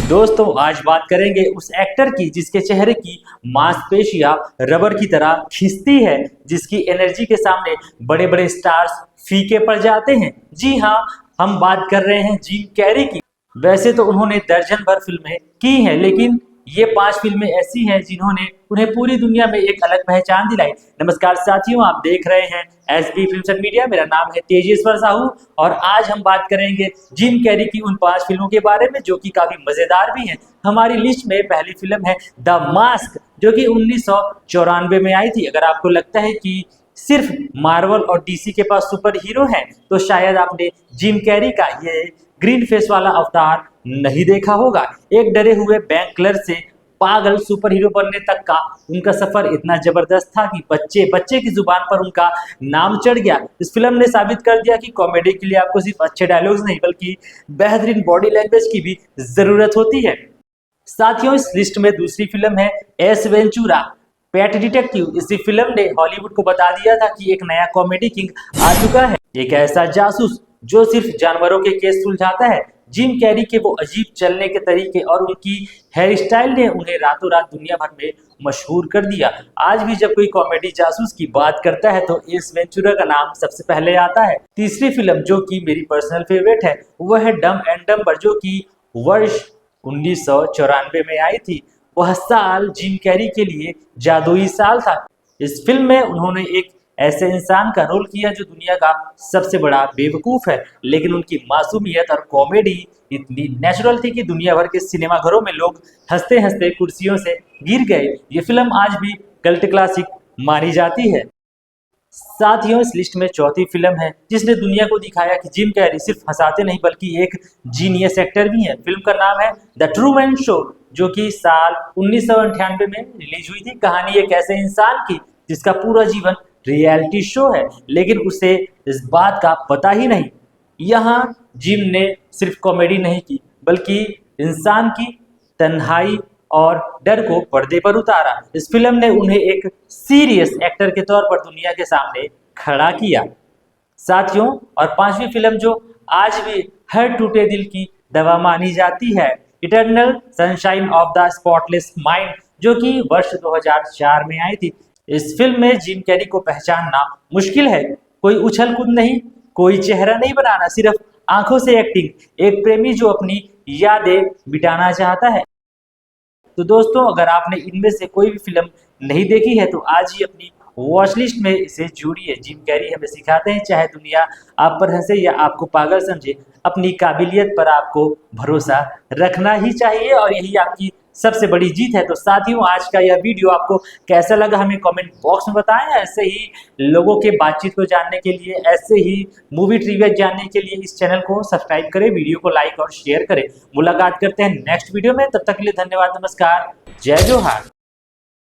दोस्तों आज बात करेंगे उस एक्टर की जिसके चेहरे की मांसपेशियां रबर की तरह खिंचती है, जिसकी एनर्जी के सामने बड़े बड़े स्टार्स फीके पड़ जाते हैं। जी हाँ, हम बात कर रहे हैं जिम कैरी की। वैसे तो उन्होंने दर्जन भर फिल्में की हैं, लेकिन ये 5 फिल्में ऐसी हैं जिन्होंने उन्हें पूरी दुनिया में एक अलग पहचान दिलाई। नमस्कार साथियों, आप देख रहे हैं एसबी फिल्म्स एंड मीडिया। मेरा नाम है तेजेश्वर साहू और आज हम बात करेंगे जिम कैरी की उन 5 फिल्मों के बारे में जो कि काफी मजेदार भी हैं। हमारी लिस्ट में पहली फिल्म है द मास्क, जो कि 1994 में आई थी। अगर आपको लगता है कि सिर्फ मार्वल और डीसी के पास सुपर हीरो हैं, तो शायद आपने जिम कैरी का ये ग्रीन फेस वाला अवतार नहीं देखा होगा। एक डरे हुए बैंक क्लर्क से पागल सुपर हीरो बनने तक का उनका सफर इतना जबरदस्त था कि बच्चे बच्चे की जुबान पर उनका नाम चढ़ गया। इस फिल्म ने साबित कर दिया कि कॉमेडी के लिए आपको सिर्फ अच्छे डायलॉग्स नहीं बल्कि बेहतरीन बॉडी लैंग्वेज की भी जरूरत होती है। साथियों, इस लिस्ट में दूसरी फिल्म है एस वेंचुरा पेट डिटेक्टिव। इसी फिल्म ने हॉलीवुड को बता दिया था कि एक नया कॉमेडी किंग आ चुका है, एक ऐसा जासूस जो सिर्फ जानवरों के केस सुलझाता है। जिम कैरी के वो अजीब चलने के तरीके और उनकी हेयर स्टाइल ने उन्हें रातों रात दुनिया भर में मशहूर कर दिया। आज भी जब कोई कॉमेडी जासूस की बात करता है तो एस वेंचुरा का नाम सबसे पहले आता है। तीसरी फिल्म जो कि मेरी पर्सनल फेवरेट है वो है डम एंड डम्बर, जो कि वर्ष 1994 में आई थी। वह साल जिम कैरी के लिए जादुई साल था। इस फिल्म में उन्होंने एक ऐसे इंसान का रोल किया जो दुनिया का सबसे बड़ा बेवकूफ है, लेकिन उनकी मासूमियत और कॉमेडी इतनी नेचुरल थी कि दुनिया भर के सिनेमाघरों में लोग हंसते हंसते कुर्सियों से गिर गए। ये फिल्म आज भी कल्ट क्लासिक मानी जाती है। साथियों, इस लिस्ट में चौथी फिल्म है जिसने दुनिया को दिखाया कि जिम कैरी सिर्फ हंसाते नहीं बल्कि एक जीनियस एक्टर भी है। फिल्म का नाम है द ट्रूमैन शो, जो कि साल 1998 में रिलीज हुई थी। कहानी एक ऐसे इंसान की जिसका पूरा जीवन रियलिटी शो है, लेकिन उसे इस बात का पता ही नहीं। यहाँ जिम ने सिर्फ कॉमेडी नहीं की बल्कि इंसान की तन्हाई और डर को पर्दे पर उतारा। इस फिल्म ने उन्हें एक सीरियस एक्टर के तौर पर दुनिया के सामने खड़ा किया। साथियों, और 5वीं फिल्म जो आज भी हर टूटे दिल की दवा मानी जाती है, eternal sunshine of the spotless mind, जो कि वर्ष 2004 में आई थी। इस फिल्म में जिम कैरी को पहचानना मुश्किल है। कोई उछल कूद नहीं, कोई चेहरा नहीं बनाना, सिर्फ आंखों से एक्टिंग। एक प्रेमी जो अपनी यादें मिटाना चाहता है। तो दोस्तों, अगर आपने इनमें से कोई भी फिल्म नहीं देखी है तो आज ही अपनी वॉच लिस्ट में इसे जोड़िए। जिम कैरी हमें सिखाते हैं चाहे दुनिया आप पर हंसे या आपको पागल समझे, अपनी काबिलियत पर आपको भरोसा रखना ही चाहिए और यही आपकी सबसे बड़ी जीत है। तो साथियों, आज का यह वीडियो आपको कैसा लगा हमें कमेंट बॉक्स में बताएं। ऐसे ही लोगों के बातचीत को जानने के लिए, ऐसे ही मूवी ट्रिविया जानने के लिए इस चैनल को सब्सक्राइब करें, वीडियो को लाइक और शेयर करें। मुलाकात करते हैं नेक्स्ट वीडियो में, तब तक के लिए धन्यवाद, नमस्कार, जय जोहार।